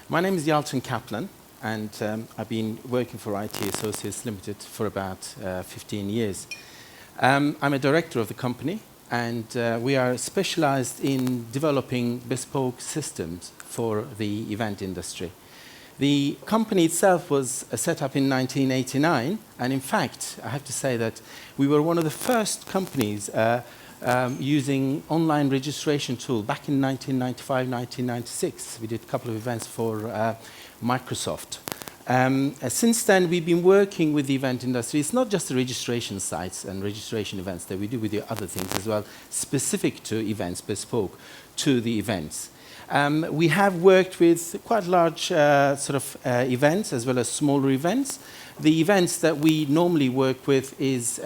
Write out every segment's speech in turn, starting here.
My name is Yalcin Kaplan, and I've been working for IT Associates Limited for about 15 years. I'm a director of the company, and we are specialized in developing bespoke systems for the event industry. The company itself was set up in 1989, and in fact, I have to say that we were one of the first companies using online registration tool back in 1995, 1996. We did a couple of events for Microsoft. Since then, we've been working with the event industry. It's not just the registration sites and registration events that we do with the other things as well, specific to events, bespoke to the events. We have worked with quite large events as well as smaller events. The events that we normally work with is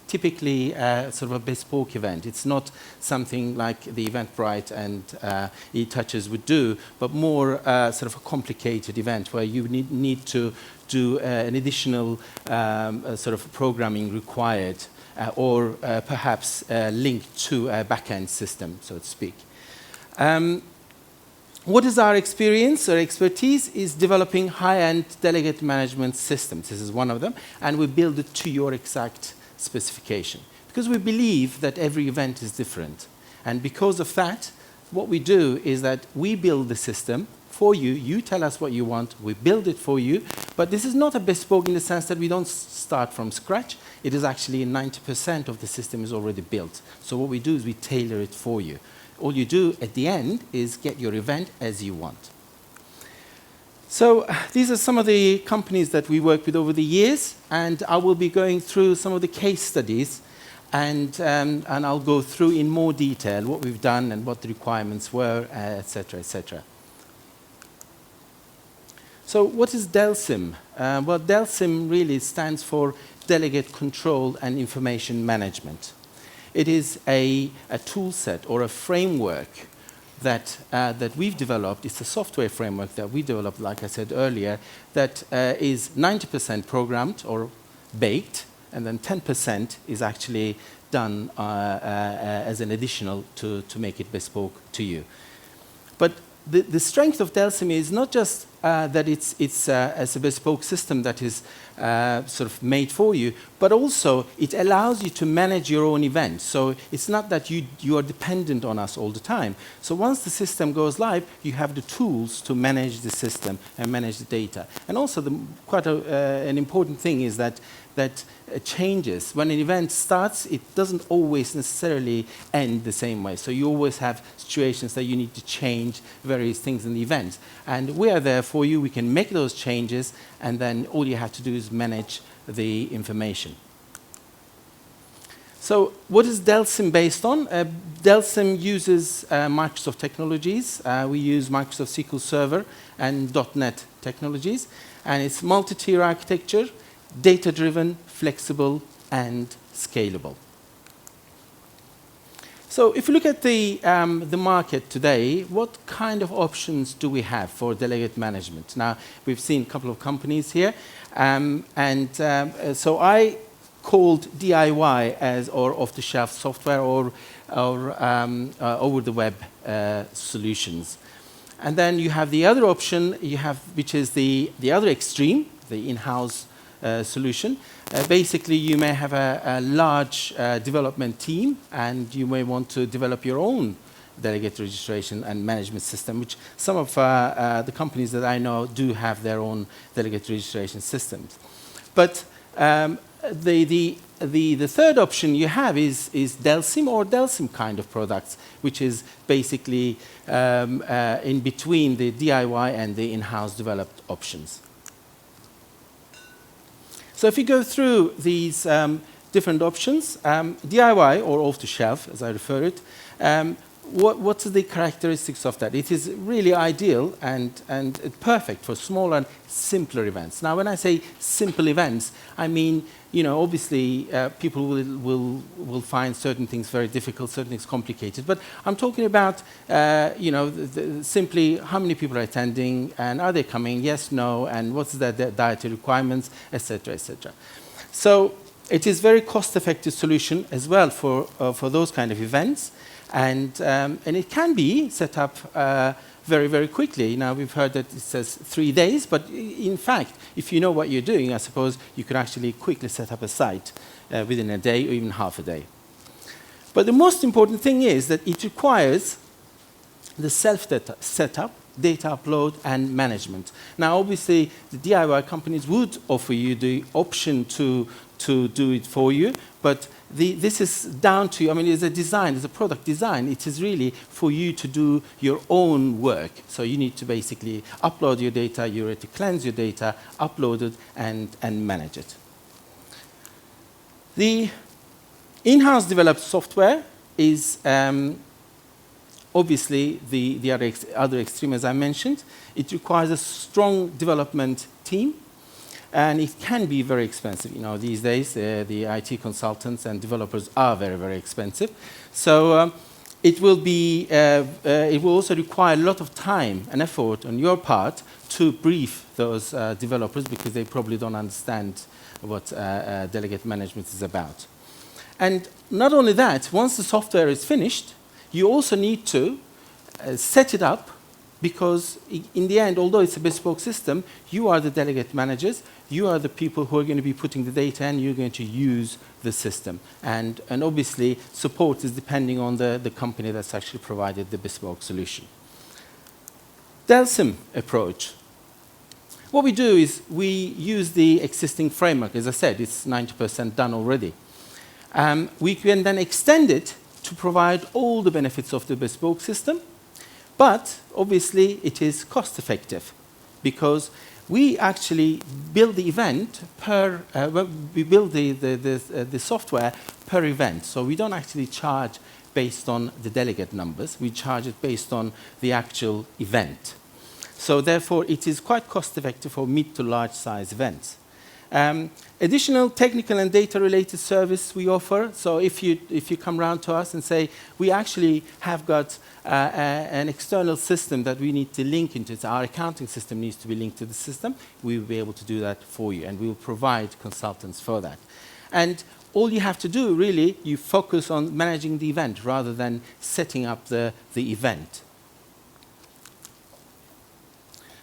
typically sort of a bespoke event. It's not something like the Eventbrite and eTouches would do, but more sort of a complicated event where you need to do an additional sort of programming required or perhaps linked to a back-end system, so to speak. What is our experience? Our expertise is developing high-end delegate management systems. This is one of them, and we build it to your exact specification. Because we believe that every event is different. And because of that, what we do is that we build the system for you. You tell us what you want, we build it for you. But this is not a bespoke in the sense that we don't start from scratch. It is actually 90% of the system is already built. So what we do is we tailor it for you. All you do at the end is get your event as you want. So these are some of the companies that we work with over the years, and I will be going through some of the case studies, and I'll go through in more detail what we've done and what the requirements were, etc., etc. So what is DELSIM? Well, DELSIM really stands for Delegate Control and Information Management. It is a tool set or a framework that we've developed. It's a software framework that we developed, like I said earlier, that is 90% programmed or baked, and then 10% is actually done as an additional to make it bespoke to you. But the strength of DELSIM is not just that it's as a bespoke system that is sort of made for you, but also it allows you to manage your own events. So it's not that you are dependent on us all the time. So once the system goes live, you have the tools to manage the system and manage the data. And also quite an important thing is that changes. When an event starts, it doesn't always necessarily end the same way. So you always have situations that you need to change various things in the event. And we are there for you. We can make those changes, and then all you have to do is manage the information. So what is DELSIM based on? DELSIM uses Microsoft technologies. We use Microsoft SQL Server and .NET technologies. And it's multi-tier architecture, data-driven, flexible, and scalable. So if you look at the market today, what kind of options do we have for delegate management? Now, we've seen a couple of companies here. So I called DIY as or off-the-shelf software or over-the-web solutions. And then you have the other option, which is the other extreme, the in-house solution. Basically, you may have a large development team, and you may want to develop your own delegate registration and management system, which some of the companies that I know do have their own delegate registration systems. But the third option you have is DELSIM or DELSIM kind of products, which is basically in between the DIY and the in-house developed options. So if you go through these different options, DIY or off-the-shelf, as I refer it, what's the characteristics of that? It is really ideal and perfect for smaller and simpler events. Now, when I say simple events, I mean, obviously people will find certain things very difficult, certain things complicated. But I'm talking about, simply how many people are attending, and are they coming? Yes, no, and what's their dietary requirements, etc., etc. So it is a very cost-effective solution as well for those kind of events. And it can be set up very, very quickly. Now, we've heard that it says 3 days, but in fact, if you know what you're doing, I suppose you could actually quickly set up a site within a day or even half a day. But the most important thing is that it requires the setup, data upload, and management. Now, obviously, the DIY companies would offer you the option to do it for you, but this is down to, I mean, it's a design, it's a product design. It is really for you to do your own work. So you need to basically upload your data, you need to cleanse your data, upload it, and manage it. The in-house developed software is obviously the other extreme, as I mentioned. It requires a strong development team, and it can be very expensive. You know, these days, the IT consultants and developers are very, very expensive. So it will also require a lot of time and effort on your part to brief those developers, because they probably don't understand what delegate management is about. And not only that, once the software is finished, you also need to set it up, because in the end, although it's a bespoke system, you are the delegate managers, you are the people who are going to be putting the data in, you're going to use the system. And obviously, support is depending on the company that's actually provided the bespoke solution. DELSIM approach. What we do is we use the existing framework. As I said, it's 90% done already. We can then extend it to provide all the benefits of the bespoke system, but obviously it is cost effective, because we actually build the event per, we build the software per event. So we don't actually charge based on the delegate numbers, we charge it based on the actual event. So therefore it is quite cost effective for mid to large size events. Additional technical and data-related service we offer. So if you come round to us and say, we actually have got an external system that we need to link into, so our accounting system needs to be linked to the system, we will be able to do that for you, and we will provide consultants for that. And all you have to do, really, you focus on managing the event rather than setting up the event.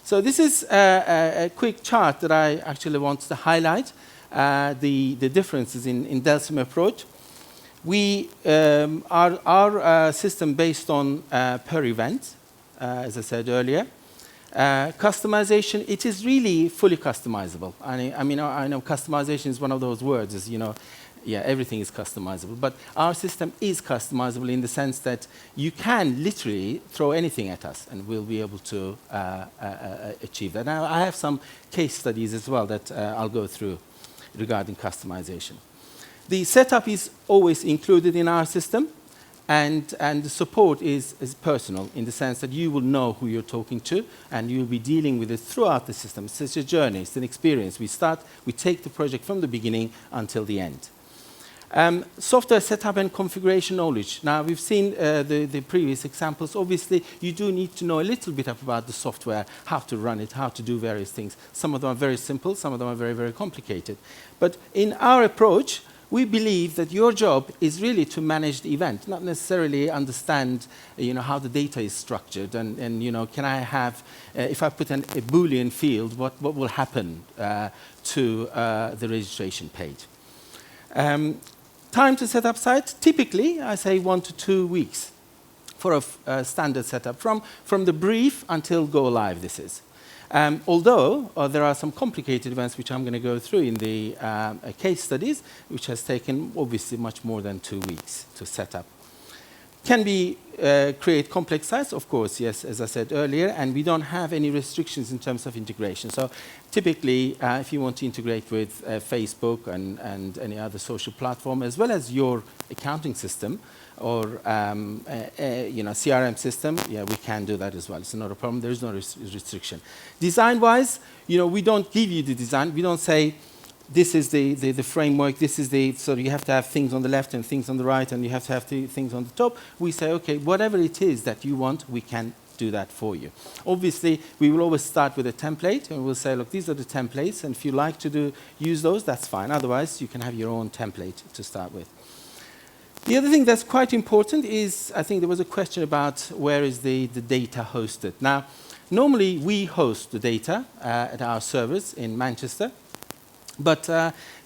So this is a quick chart that I actually want to highlight the differences in DELSIM approach. We our system based on per event, as I said earlier. Customization, it is really fully customizable. I mean, I know customization is one of those words, is, you know, yeah, everything is customizable. But our system is customizable in the sense that you can literally throw anything at us, and we'll be able to achieve that. Now, I have some case studies as well that I'll go through regarding customization. The setup is always included in our system, and the support is personal in the sense that you will know who you're talking to, and you'll be dealing with it throughout the system. It's a journey, it's an experience. We take the project from the beginning until the end. Software setup and configuration knowledge. Now, we've seen the previous examples. Obviously, you do need to know a little bit about the software, how to run it, how to do various things. Some of them are very simple, some of them are very, very complicated. But in our approach, we believe that your job is really to manage the event, not necessarily understand, you know, how the data is structured, and you know, can I have, if I put a Boolean field, what will happen to the registration page. Time to set up site, typically, I say 1 to 2 weeks for a standard setup, from the brief until go live, this is. Although there are some complicated events which I'm going to go through in the case studies, which has taken obviously much more than 2 weeks to set up. Can we create complex sites? Of course, yes, as I said earlier, and we don't have any restrictions in terms of integration. So typically, if you want to integrate with Facebook and any other social platform, as well as your accounting system or you know, CRM system, yeah, we can do that as well. It's not a problem. There is no restriction. Design-wise, you know, we don't give you the design. We don't say, this is the framework, this is the, so you have to have things on the left and things on the right, and you have to have things on the top. We say, okay, whatever it is that you want, we can do that for you. Obviously, we will always start with a template, and we'll say, look, these are the templates, and if you like to use those, that's fine. Otherwise, you can have your own template to start with. The other thing that's quite important is, I think there was a question about where is the data hosted. Now, normally we host the data at our servers in Manchester, but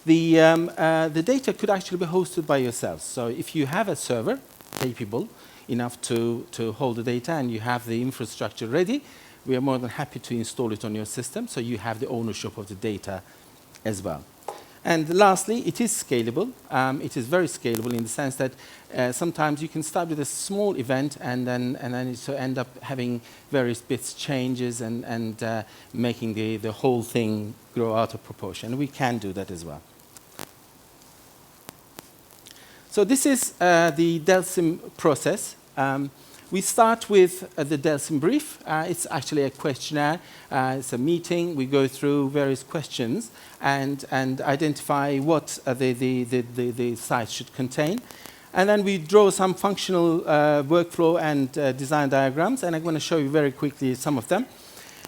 the data could actually be hosted by yourselves. So if you have a server capable enough to hold the data and you have the infrastructure ready, we are more than happy to install it on your system, so you have the ownership of the data as well. And lastly, it is scalable. It is very scalable in the sense that sometimes you can start with a small event and then it end up having various bits changes and making the whole thing grow out of proportion. We can do that as well. So this is the Delsim process. We start with the Delsim brief. It's actually a questionnaire. It's a meeting. We go through various questions and identify what the site should contain. And then we draw some functional workflow and design diagrams. And I'm going to show you very quickly some of them.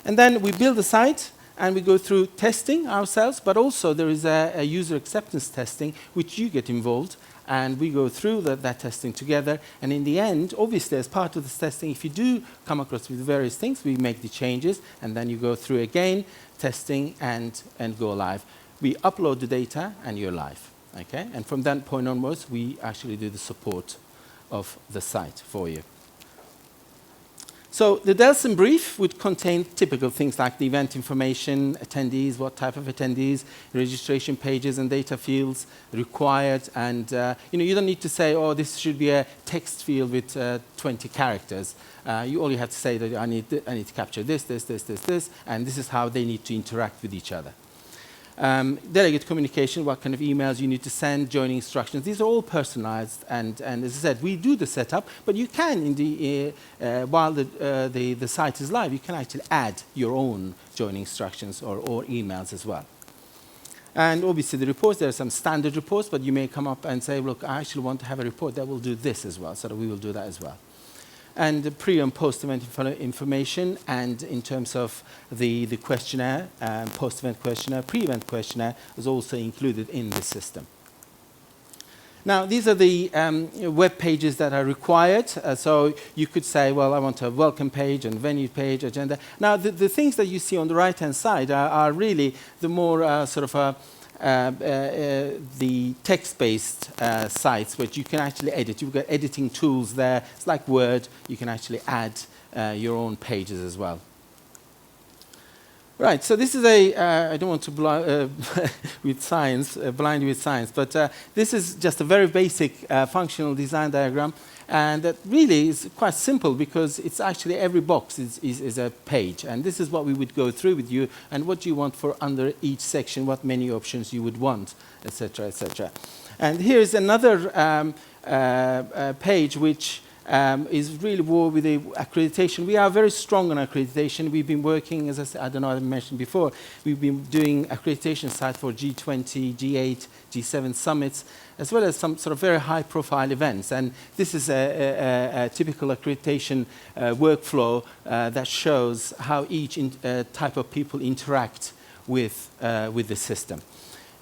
And then we build the site. And we go through testing ourselves. But also there is a user acceptance testing, which you get involved. And we go through that testing together. And in the end, obviously, as part of this testing, if you do come across with various things, we make the changes. And then you go through again, testing, and go live. We upload the data, and you're live. Okay? And from that point onwards, we actually do the support of the site for you. So the Delsim brief would contain typical things like the event information, attendees, what type of attendees, registration pages and data fields required. And you don't need to say, oh, this should be a text field with 20 characters. All you have to say that I need to capture this, and this is how they need to interact with each other. Delegate communication, what kind of emails you need to send, joining instructions. These are all personalized, and as I said, we do the setup, but you can, while the site is live, you can actually add your own joining instructions or emails as well. And obviously the reports, there are some standard reports, but you may come up and say, look, I actually want to have a report that will do this as well, so that we will do that as well. And the pre- and post-event information, and in terms of the questionnaire, post-event questionnaire, pre-event questionnaire was also included in the system. Now, these are the web pages that are required. So you could say, well, I want a welcome page and venue page, agenda. Now, the things that you see on the right-hand side are really the more the text-based sites, which you can actually edit. You've got editing tools there. It's like Word. You can actually add your own pages as well. Right, so this is I don't want to blind with science, blind you with science, but this is just a very basic functional design diagram. And that really is quite simple because it's actually every box is a page. And this is what we would go through with you and what you want for under each section, what menu options you would want, etc., etc. And here's another page which is really more with the accreditation. We are very strong on accreditation. We've been working, as I said, I don't know if I mentioned before, we've been doing accreditation sites for G20, G8, G7 summits, as well as some sort of very high-profile events. And this is a typical accreditation workflow that shows how each type of people interact with the system.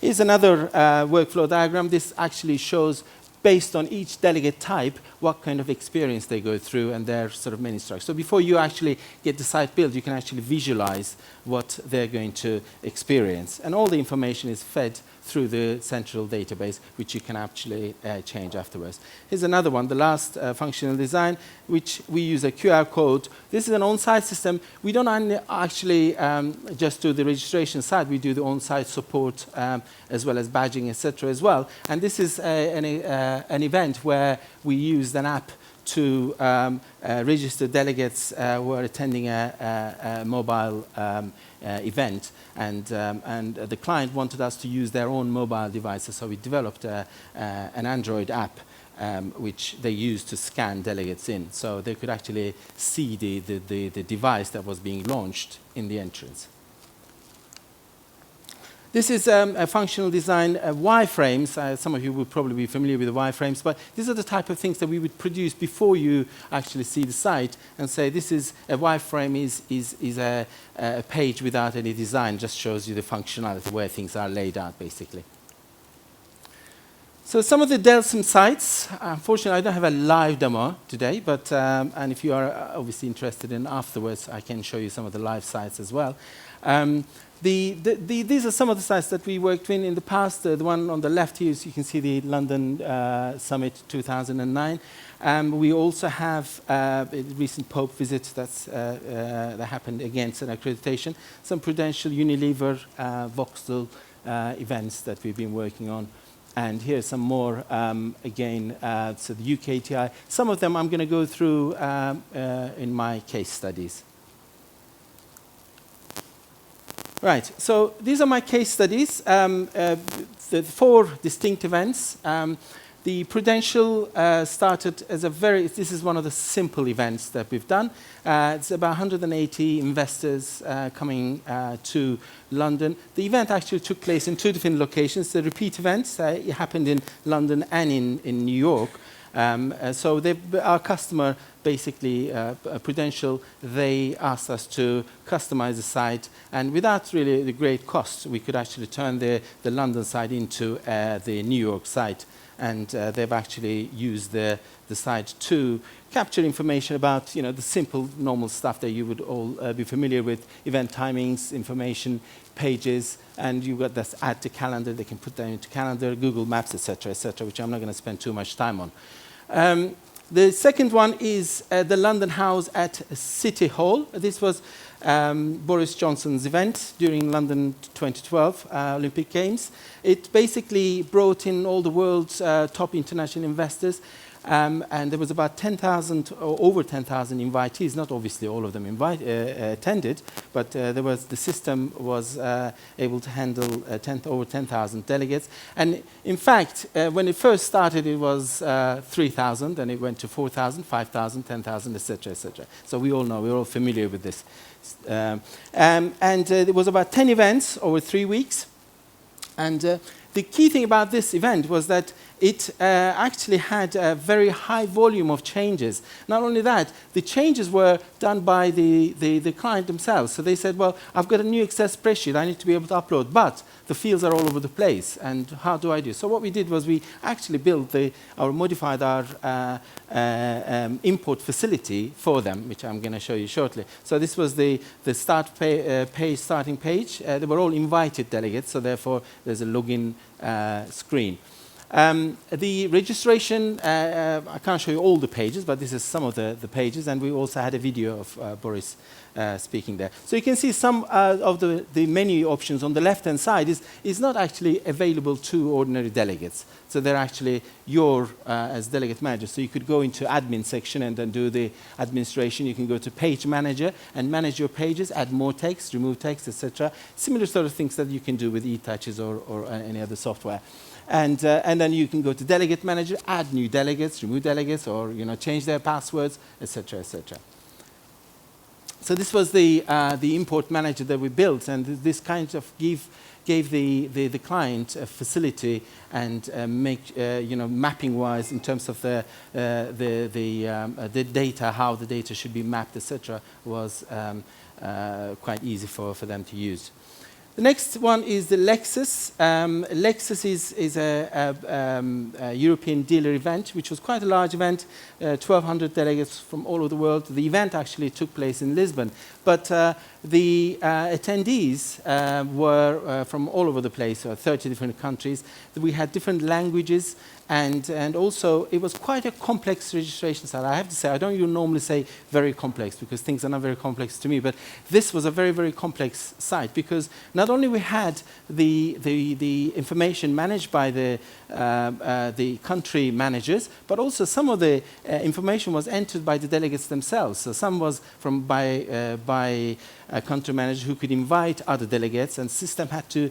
Here's another workflow diagram. This actually shows, based on each delegate type, what kind of experience they go through and their sort of many structures. So before you actually get the site built, you can actually visualize what they're going to experience. And all the information is fed through the central database, which you can actually change afterwards. Here's another one, the last functional design, which we use a QR code. This is an on-site system. We don't actually just do the registration side. We do the on-site support as well as badging, etc. as well. And this is an event where we used an app to register delegates who are attending a mobile event, and the client wanted us to use their own mobile devices, so we developed an Android app which they used to scan delegates in, so they could actually see the device that was being launched in the entrance. This is a functional design, wireframes. Some of you will probably be familiar with the wireframes, but these are the type of things that we would produce before you actually see the site and say this is a wireframe is a page without any design, just shows you the functionality, where things are laid out, basically. So some of the Yalcin sites, unfortunately I don't have a live demo today, but and if you are obviously interested in afterwards, I can show you some of the live sites as well. These are some of the sites that we worked in the past. The one on the left here, you can see the London Summit 2009. We also have a recent Pope visit that happened against an accreditation. Some Prudential, Unilever, Vauxhall events that we've been working on. And here's some more, again, so the UKTI. Some of them I'm going to go through in my case studies. Right, so these are my case studies. The 4 distinct events. The Prudential started as this is one of the simple events that we've done. It's about 180 investors coming to London. The event actually took place in 2 different locations. The repeat events, it happened in London and in New York. So our customer, basically Prudential, they asked us to customize the site, and without really the great cost, we could actually turn the London site into the New York site. And they've actually used the site to capture information about the simple, normal stuff that you would all be familiar with: event timings, information, pages, and you've got this add to calendar. They can put that into calendar, Google Maps, etc., which I'm not going to spend too much time on. The second one is the London House at City Hall. This was Boris Johnson's event during London 2012 Olympic Games. It basically brought in all the world's top international investors, and there was about 10,000 or over 10,000 invitees. Not obviously all of them attended, but the system was able to handle over 10,000 delegates. And in fact, when it first started, it was 3,000, and it went to 4,000, 5,000, 10,000, etc., etc. So we all know, we're all familiar with this. There was about 10 events over 3 weeks. And the key thing about this event was that it actually had a very high volume of changes. Not only that, the changes were done by the client themselves. So they said, well, I've got a new Excel spreadsheet I need to be able to upload, but the fields are all over the place, and how do I do? So what we did was we actually built modified our import facility for them, which I'm going to show you shortly. So this was the starting page. They were all invited delegates, so therefore there's a login screen. The registration, I can't show you all the pages, but this is some of the pages, and we also had a video of Boris speaking there. So you can see some of the menu options on the left-hand side is not actually available to ordinary delegates. So they're actually as delegate manager. So you could go into admin section and then do the administration. You can go to page manager and manage your pages, add more text, remove text, etc. Similar sort of things that you can do with eTouches or any other software. And then you can go to delegate manager, add new delegates, remove delegates, or change their passwords, etc., etc. So this was the import manager that we built, and this kind of gave the client a facility and mapping-wise in terms of the data, how the data should be mapped, etc., was quite easy for them to use. The next one is the Lexus. Lexus is a European dealer event, which was quite a large event, 1,200 delegates from all over the world. The event actually took place in Lisbon, but the attendees were from all over the place, 30 different countries. We had different languages, and also it was quite a complex registration site. I have to say, I don't normally say very complex because things are not very complex to me, but this was a very, very complex site because not only we had the information managed by the country managers, but also some of the information was entered by the delegates themselves. So some was by a country manager who could invite other delegates, and the system had to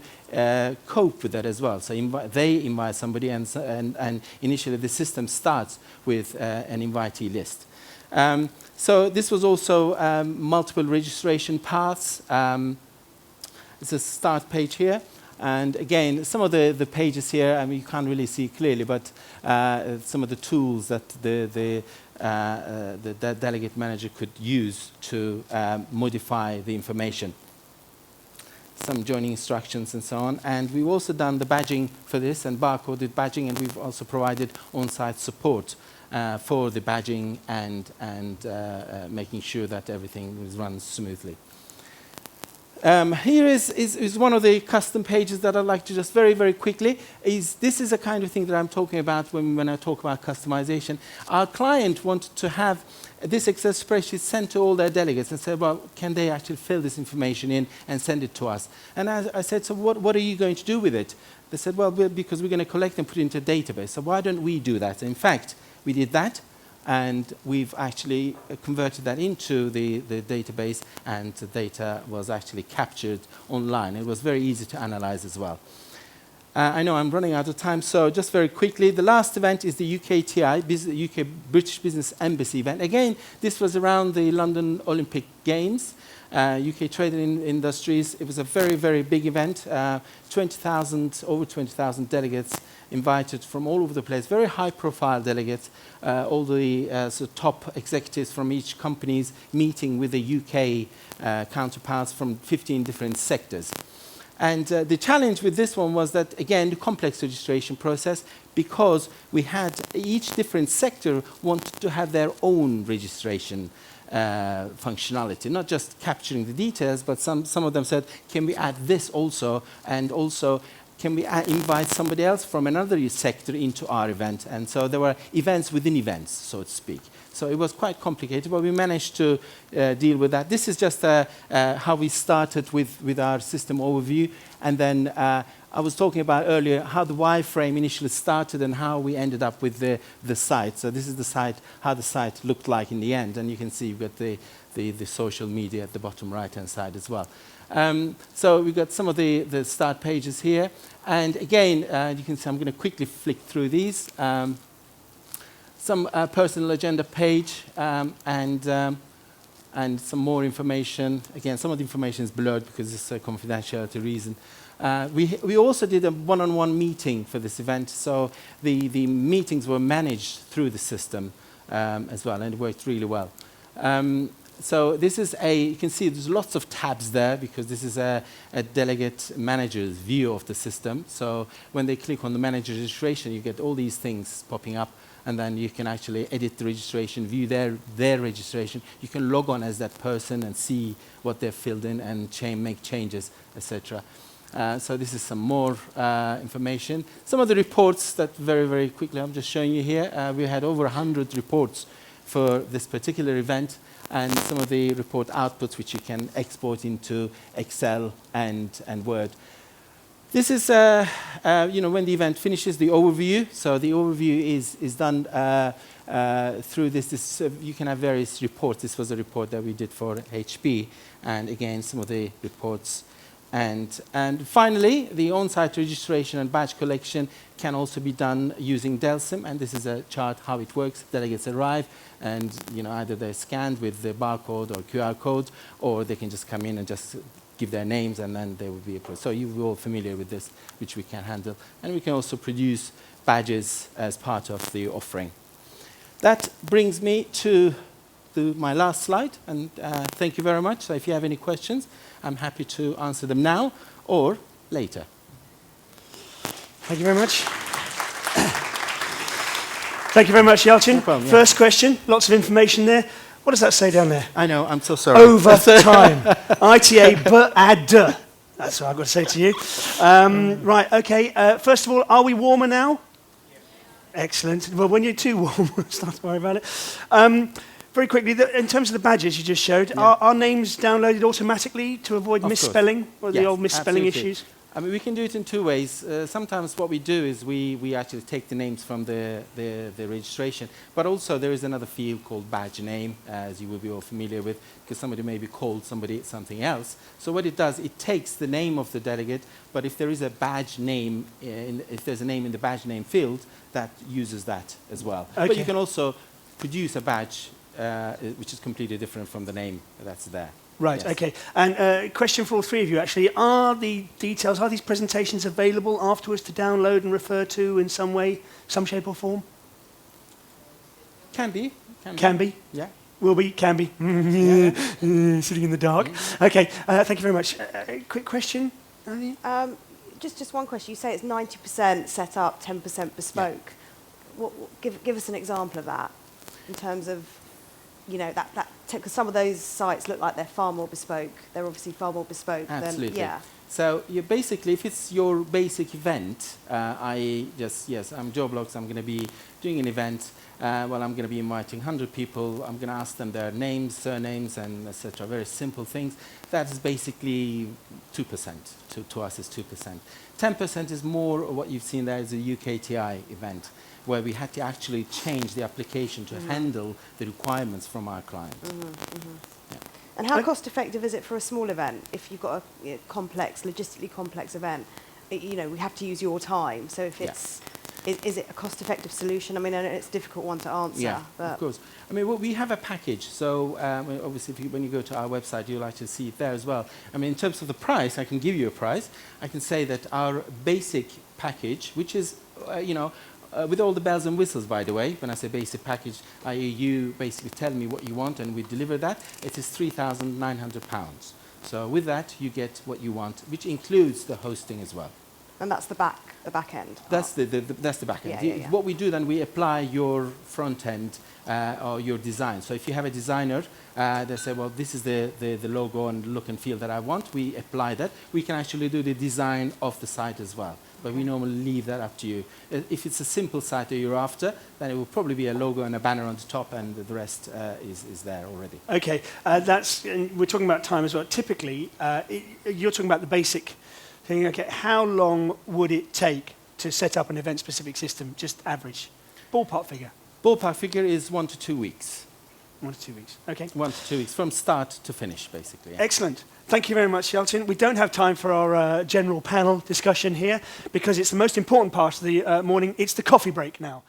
cope with that as well. So they invite somebody, and initially the system starts with an invitee list. So this was also multiple registration paths. It's a start page here. And again, some of the pages here, I mean, you can't really see clearly, but some of the tools that the delegate manager could use to modify the information. some joining instructions and so on. And we've also done the badging for this and barcoded badging, and we've also provided on-site support for the badging and making sure that everything runs smoothly. Here is one of the custom pages that I'd like to just very, very quickly. This is the kind of thing that I'm talking about when I talk about customization. Our client wanted to have this Excel spreadsheet sent to all their delegates and said, well, can they actually fill this information in and send it to us? And I said, so what are you going to do with it? They said, well, because we're going to collect and put it into a database. So why don't we do that? In fact, we did that. And we've actually converted that into the database, and the data was actually captured online. It was very easy to analyze as well. I know I'm running out of time, so just very quickly, the last event is the UKTI, UK British Business Embassy event. Again, this was around the London Olympic Games. UK Trade and Industries. It was a very, very big event. Over 20,000 delegates invited from all over the place. Very high-profile delegates. All the top executives from each company's meeting with the UK counterparts from 15 different sectors. And the challenge with this one was that, again, the complex registration process, because we had each different sector wanted to have their own registration functionality, not just capturing the details, but some of them said, can we add this also? And also, can we invite somebody else from another sector into our event? And so there were events within events, so to speak. So it was quite complicated, but we managed to deal with that. This is just how we started with our system overview. And then I was talking about earlier how the wireframe initially started and how we ended up with the site. So this is the site, how the site looked like in the end. And you can see you've got the social media at the bottom right-hand side as well. So we've got some of the start pages here. And again, you can see I'm going to quickly flick through these. Some personal agenda page and some more information. Again, some of the information is blurred because it's a confidentiality reason. We also did a one-on-one meeting for this event, so the meetings were managed through the system as well, and it worked really well. So this is you can see there's lots of tabs there because this is a delegate manager's view of the system. So when they click on the manager registration, you get all these things popping up, and then you can actually edit the registration, view their registration. You can log on as that person and see what they've filled in and make changes, etc. So this is some more information. Some of the reports that very, very quickly I'm just showing you here. We had over 100 reports for this particular event, and some of the report outputs which you can export into Excel and Word. This is when the event finishes, the overview. So the overview is done through this. You can have various reports. This was a report that we did for HP, and again some of the reports. And finally, the on-site registration and badge collection can also be done using DelSim, and this is a chart how it works. Delegates arrive, and either they're scanned with the barcode or QR code, or they can just come in and just give their names, and then they will be approved. So you're all familiar with this, which we can handle. And we can also produce badges as part of the offering. That brings me to my last slide, and thank you very much. So if you have any questions, I'm happy to answer them now or later. Thank you very much. Thank you very much, Yalcin. No problem, yeah. First question, lots of information there. What does that say down there? I know, I'm so sorry. Over time. ITA, but add. That's what I've got to say to you. Right, okay. First of all, are we warmer now? Yes. Excellent. Well, when you're too warm, we'll start to worry about it. Very quickly, in terms of the badges you just showed, are names downloaded automatically to avoid misspelling, or the old misspelling issues? I mean, we can do it in two ways. Sometimes what we do is we actually take the names from the registration, but also there is another field called badge name, as you will be all familiar with, because somebody may be called something else. So what it does, it takes the name of the delegate, but if there is a badge name, if there's a name in the badge name field, that uses that as well. Okay. But you can also produce a badge which is completely different from the name that's there. Right, yes. Okay. And question for all three of you, actually. Are the details, are these presentations available afterwards to download and refer to in some way, some shape or form? Can be. Can be? Yeah. Will be, can be. Sitting in the dark. Okay, thank you very much. Quick question? Just one question. You say it's 90% set up, 10% bespoke. Give us an example of that in terms of, you know, because some of those sites look like they're far more bespoke. They're obviously far more bespoke Absolutely. than, So you basically, if it's your basic event, I'm Joblogs, I'm going to be doing an event. I'm going to be inviting 100 people. I'm going to ask them their names, surnames, and etc. Very simple things. That is basically 2%. To us, is 2%. 10% is more what you've seen there is a UKTI event, where we had to actually change the application to handle the requirements from our client. Yeah. And how cost effective is it for a small event? If you've got a logistically complex event, you know, we have to use your time. So if it's, is it a cost effective solution? I mean, I know it's a difficult one to answer. Yeah, but of course. I mean, we have a package. So obviously, when you go to our website, you'll like to see it there as well. I mean, in terms of the price, I can give you a price. I can say that our basic package, which is, with all the bells and whistles, by the way, when I say basic package, i.e. you basically tell me what you want and we deliver that, it is £3,900. So with that, you get what you want, which includes the hosting as well. And that's the back end? That's the back end. Yeah. What we do then, we apply your front end or your design. So if you have a designer, they say, well, this is the logo and look and feel that I want, we apply that. We can actually do the design of the site as well. But we normally leave that up to you. If it's a simple site that you're after, then it will probably be a logo and a banner on the top, and the rest is there already. Okay, and we're talking about time as well. Typically, you're talking about the basic thing. Okay, how long would it take to set up an event-specific system, just average? Ballpark figure. Ballpark figure is 1 to 2 weeks. 1 to 2 weeks, okay. 1 to 2 weeks, from start to finish, basically. Yeah. Excellent. Thank you very much, Yalcin. We don't have time for our general panel discussion here because it's the most important part of the morning. It's the coffee break now.